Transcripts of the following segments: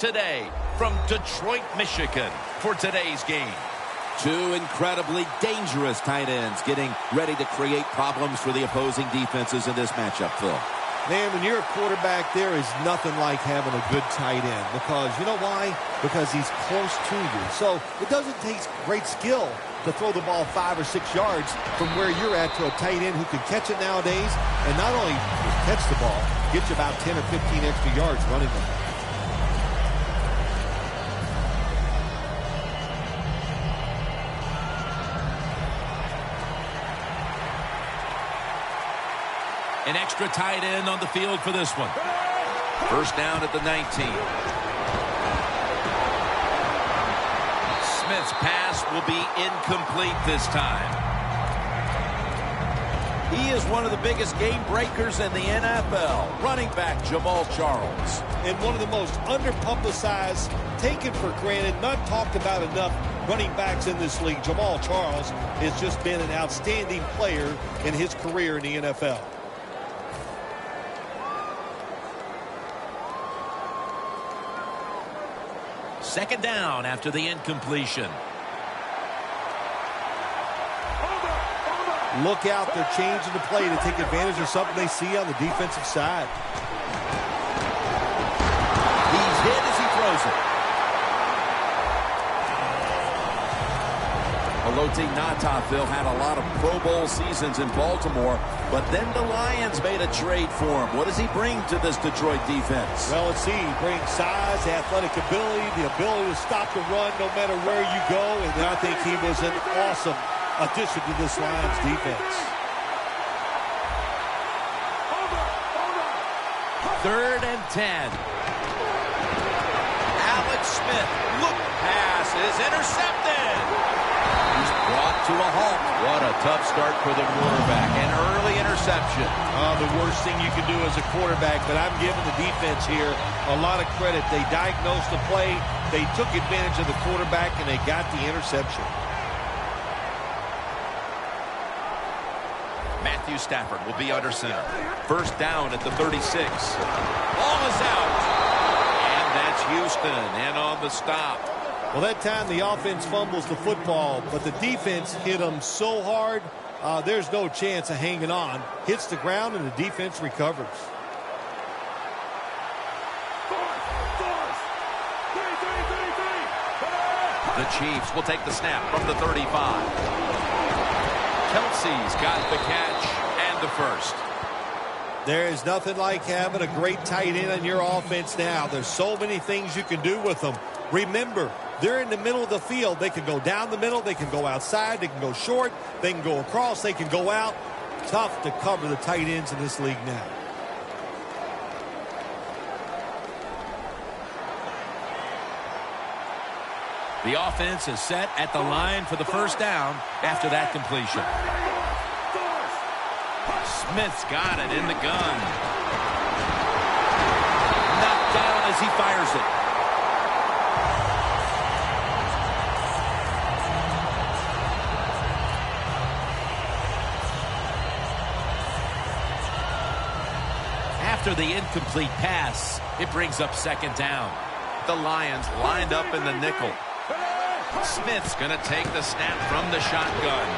Today from Detroit, Michigan for today's game. Two incredibly dangerous tight ends getting ready to create problems for the opposing defenses in this matchup, Phil. Man, when you're a quarterback, there is nothing like having a good tight end. Because, you know why? Because he's close to you. So it doesn't take great skill to throw the ball 5 or 6 yards from where you're at to a tight end who can catch it nowadays. And not only catch the ball, get you about 10 or 15 extra yards running the ball. An extra tight end on the field for this one. First down at the 19. Smith's pass will be incomplete this time. He is one of the biggest game breakers in the NFL. Running back Jamal Charles. And one of the most underpublicized, taken for granted, not talked about enough running backs in this league. Jamal Charles has just been an outstanding player in his career in the NFL. Second down after the incompletion. Look out, they're changing the play to take advantage of something they see on the defensive side. He's hit as he throws it. Haloti Ngata, Phil, had a lot of Pro Bowl seasons in Baltimore, but then the Lions made a trade for him. What does he bring to this Detroit defense? Well, let's see. He brings size, athletic ability, the ability to stop the run no matter where you go, and I think he was an awesome addition to this Lions defense. Third and 10. Alex Smith, look pass is intercepted. He's brought to a halt. What a tough start for the quarterback. An early interception. The worst thing you can do as a quarterback, but I'm giving the defense here a lot of credit. They diagnosed the play, they took advantage of the quarterback, and they got the interception. Matthew Stafford will be under center. First down at the 36. Ball is out. And that's Houston in on the stop. Well, that time the offense fumbles the football, but the defense hit them so hard, there's no chance of hanging on. Hits the ground, and the defense recovers. The Chiefs will take the snap from the 35. Kelsey's got the catch and the first. There is nothing like having a great tight end on your offense now. There's so many things you can do with them. Remember, they're in the middle of the field. They can go down the middle. They can go outside. They can go short. They can go across. They can go out. Tough to cover the tight ends in this league now. The offense is set at the line for the first down after that completion. Smith's got it in the gun. Knocked down as he fires it. After the incomplete pass, it brings up second down. The Lions lined up in the nickel. Smith's going to take the snap from the shotgun.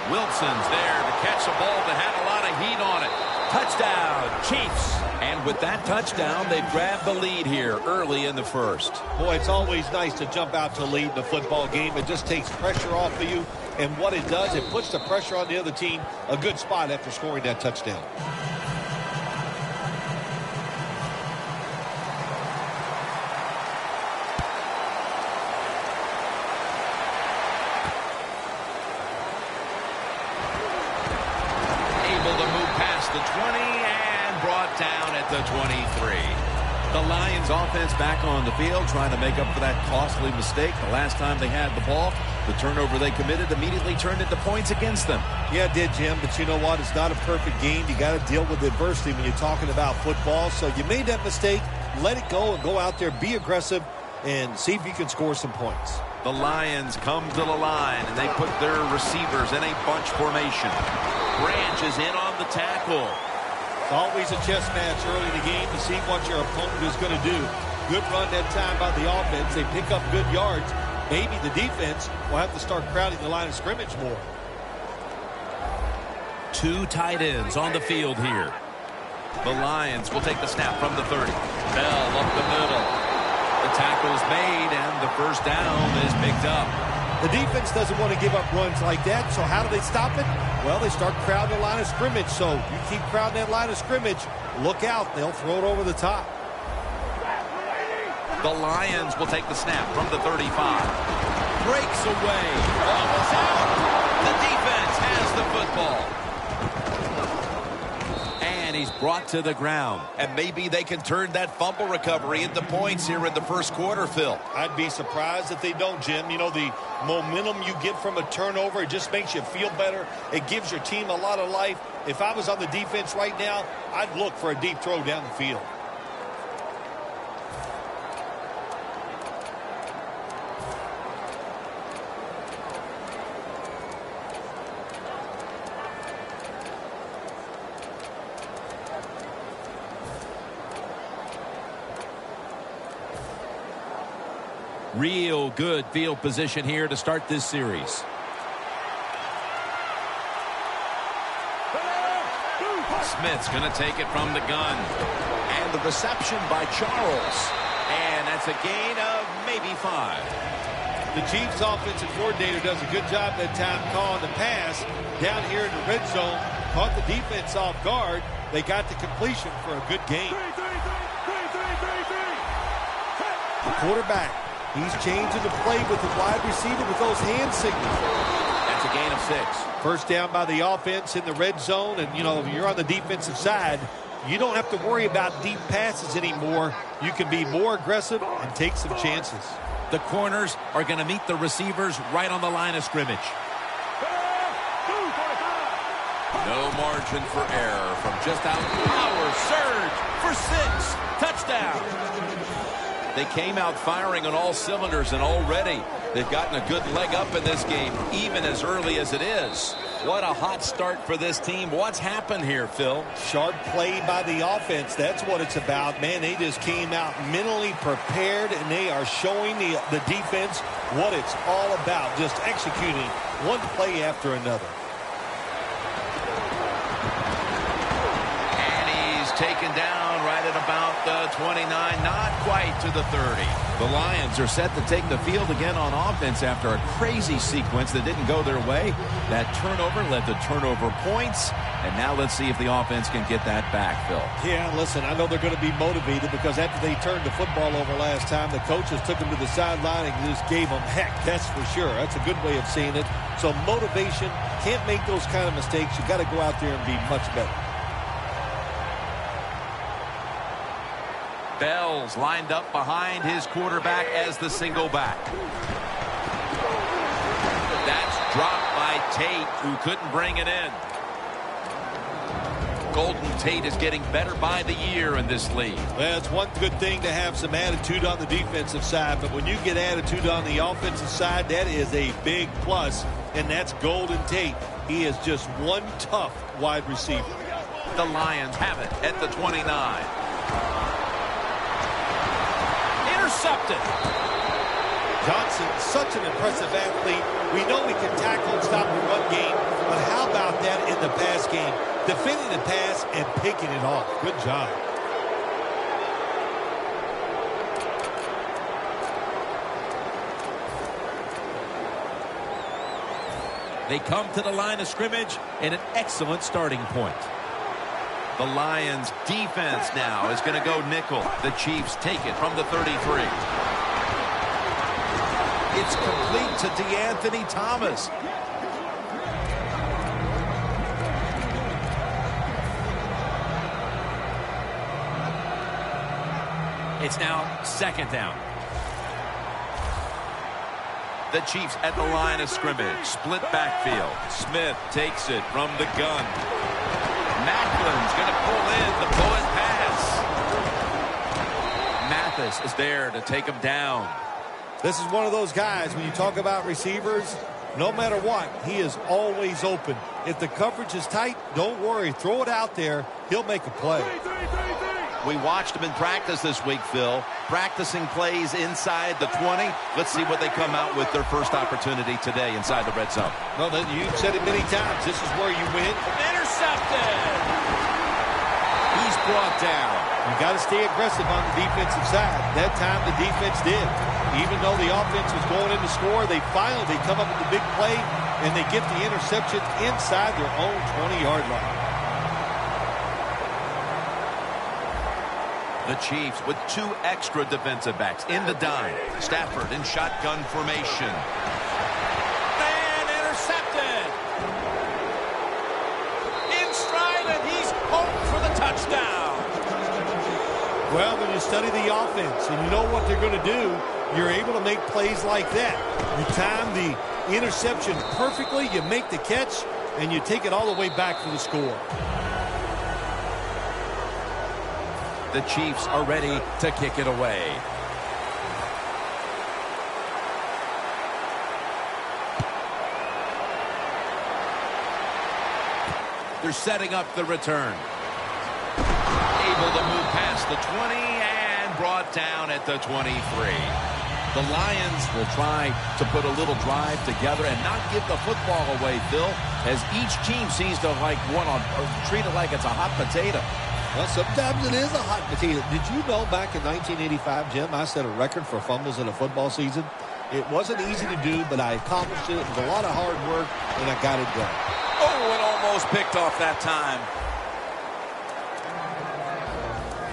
Wilson's there to catch a ball that had a lot of heat on it. Touchdown, Chiefs. And with that touchdown, they've grabbed the lead here early in the first. Boy, it's always nice to jump out to lead in a football game. It just takes pressure off of you. And what it does, it puts the pressure on the other team. A good spot after scoring that touchdown. The 20 and brought down at the 23. The Lions offense back on the field trying to make up for that costly mistake. The last time they had the ball, the turnover they committed immediately turned into points against them. Yeah, it did, Jim, but you know what? It's not a perfect game. You got to deal with adversity when you're talking about football. So you made that mistake, let it go and go out there, be aggressive, and see if you can score some points. The Lions come to the line, and they put their receivers in a bunch formation. Branch is in on the tackle. It's always a chess match early in the game to see what your opponent is going to do. Good run that time by the offense. They pick up good yards. Maybe the defense will have to start crowding the line of scrimmage more. Two tight ends on the field here. The Lions will take the snap from the 30. Bell up the middle. The tackle is made, and the first down is picked up. The defense doesn't want to give up runs like that, so how do they stop it? Well, they start crowding the line of scrimmage, so you keep crowding that line of scrimmage, look out, they'll throw it over the top. The Lions will take the snap from the 35. Breaks away. Almost out. The defense has the football. And he's brought to the ground. And maybe they can turn that fumble recovery into points here in the first quarter, Phil. I'd be surprised if they don't, Jim. You know, the momentum you get from a turnover, it just makes you feel better. It gives your team a lot of life. If I was on the defense right now, I'd look for a deep throw down the field. Real good field position here to start this series. Smith's going to take it from the gun. And the reception by Charles. And that's a gain of maybe 5. The Cheifs offensive coordinator does a good job that time calling the pass down here in the red zone. Caught the defense off guard. They got the completion for a good gain. The quarterback. He's changing the play with the wide receiver with those hand signals. That's a gain of 6. First down by the offense in the red zone. And, you know, if you're on the defensive side, you don't have to worry about deep passes anymore. You can be more aggressive and take some chances. The corners are going to meet the receivers right on the line of scrimmage. No margin for error from just out. Power surge for 6. Touchdown. They came out firing on all cylinders, and already they've gotten a good leg up in this game, even as early as it is. What a hot start for this team. What's happened here, Phil? Sharp play by the offense. That's what it's about. Man, they just came out mentally prepared, and they are showing the defense what it's all about, just executing one play after another. And he's taken down right at about the 29, not quite to the 30. The Lions are set to take the field again on offense after a crazy sequence that didn't go their way. That turnover led to turnover points, and now let's see if the offense can get that back, Phil. Yeah, listen, I know they're going to be motivated because after they turned the football over last time, the coaches took them to the sideline and just gave them heck, that's for sure. That's a good way of seeing it. So motivation, can't make those kind of mistakes. You got to go out there and be much better. Bell's lined up behind his quarterback as the single back. That's dropped by Tate, who couldn't bring it in. Golden Tate is getting better by the year in this league. Well, it's one good thing to have some attitude on the defensive side, but when you get attitude on the offensive side, that is a big plus, and that's Golden Tate. He is just one tough wide receiver. The Lions have it at the 29. Intercepted. Johnson, such an impressive athlete. We know he can tackle and stop the run game, but how about that in the pass game? Defending the pass and picking it off. Good job. They come to the line of scrimmage in an excellent starting point. The Lions defense now is going to go nickel. The Chiefs take it from the 33. It's complete to DeAnthony Thomas. It's now second down. The Chiefs at the line of scrimmage. Split backfield. Smith takes it from the gun. Macklin's going to pull in the pull-in pass. Mathis is there to take him down. This is one of those guys, when you talk about receivers, no matter what, he is always open. If the coverage is tight, don't worry. Throw it out there. he'll make a play. We watched him in practice this week, Phil. Practicing plays inside the 20. Let's see what they come out with their first opportunity today inside the red zone. Well, then you said it many times. This is where you win. Intercepted. He's brought down. You got to stay aggressive on the defensive side. That time the defense did. Even though the offense was going in to score, they come up with the big play, and they get the interception inside their own 20-yard line. The Chiefs with 2 extra defensive backs in the dime. Stafford in shotgun formation. And intercepted. In stride, and he's home for the touchdown. Well, when you study the offense and you know what they're going to do, you're able to make plays like that. You time the interception perfectly, you make the catch, and you take it all the way back for the score. The Chiefs are ready to kick it away. They're setting up the return. Able to move past the 20 and brought down at the 23. The Lions will try to put a little drive together and not give the football away, Phil, as each team seems to treat it like it's a hot potato. Well, sometimes it is a hot potato. Did you know back in 1985, Jim, I set a record for fumbles in a football season? It wasn't easy to do, but I accomplished it. It was a lot of hard work, and I got it done. Oh, it almost picked off that time.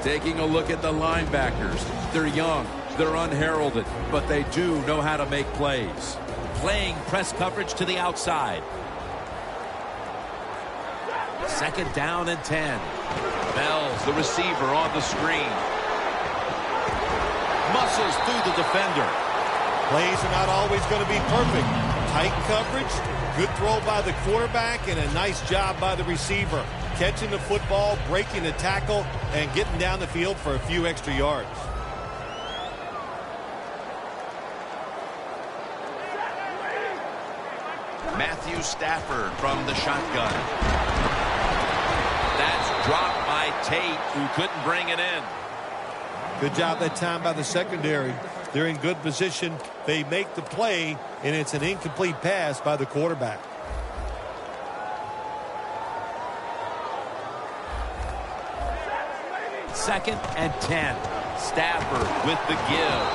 Taking a look at the linebackers. They're young, they're unheralded, but they do know how to make plays. Playing press coverage to the outside. 2nd down and 10. Bell's the receiver on the screen. Muscles through the defender. Plays are not always going to be perfect. Tight coverage, good throw by the quarterback, and a nice job by the receiver. Catching the football, breaking the tackle, and getting down the field for a few extra yards. Matthew Stafford from the shotgun. That's dropped by Tate, who couldn't bring it in. Good job that time by the secondary. They're in good position. They make the play, and it's an incomplete pass by the quarterback. Second and 10. Stafford with the give.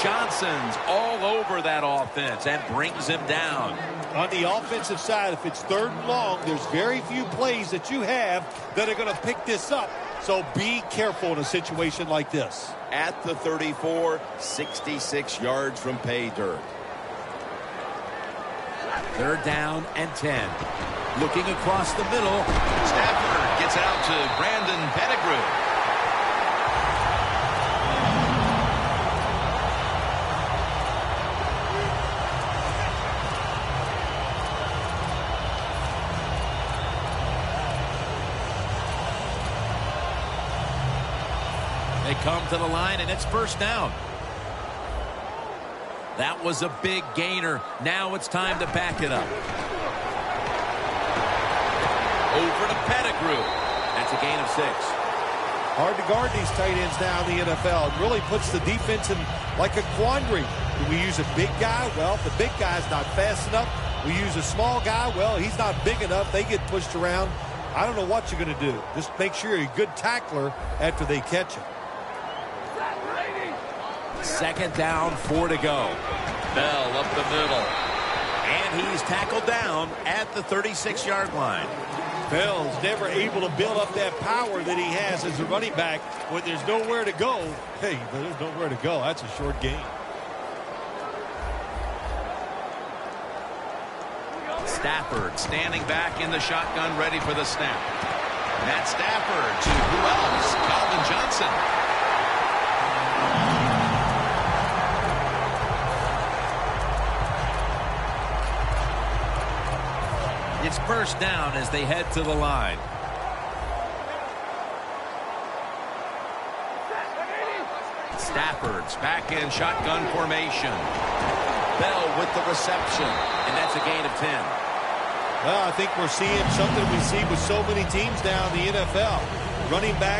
Johnson's all over that offense and brings him down. On the offensive side, if it's 3rd and long, there's very few plays that you have that are going to pick this up. So be careful in a situation like this. At the 34, 66 yards from pay dirt. 3rd down and 10. Looking across the middle. Stafford gets out to Brandon Pettigrew. They come to the line, and it's 1st down. That was a big gainer. Now it's time to back it up. Over to Pettigrew. That's a gain of 6. Hard to guard these tight ends now in the NFL. It really puts the defense in like a quandary. Do we use a big guy? Well, if the big guy's not fast enough. We use a small guy. Well, he's not big enough. They get pushed around. I don't know what you're going to do. Just make sure you're a good tackler after they catch him. 2nd down, 4 to go. Bell up the middle. And he's tackled down at the 36-yard line. Bell's never able to build up that power that he has as a running back when there's nowhere to go. Hey, there's nowhere to go. That's a short gain. Stafford standing back in the shotgun, ready for the snap. Matt Stafford to who else? Calvin Johnson. It's 1st down as they head to the line. Stafford's back in shotgun formation. Bell with the reception, and that's a gain of 10. Well, I think we're seeing something we see with so many teams now in the NFL. Running backs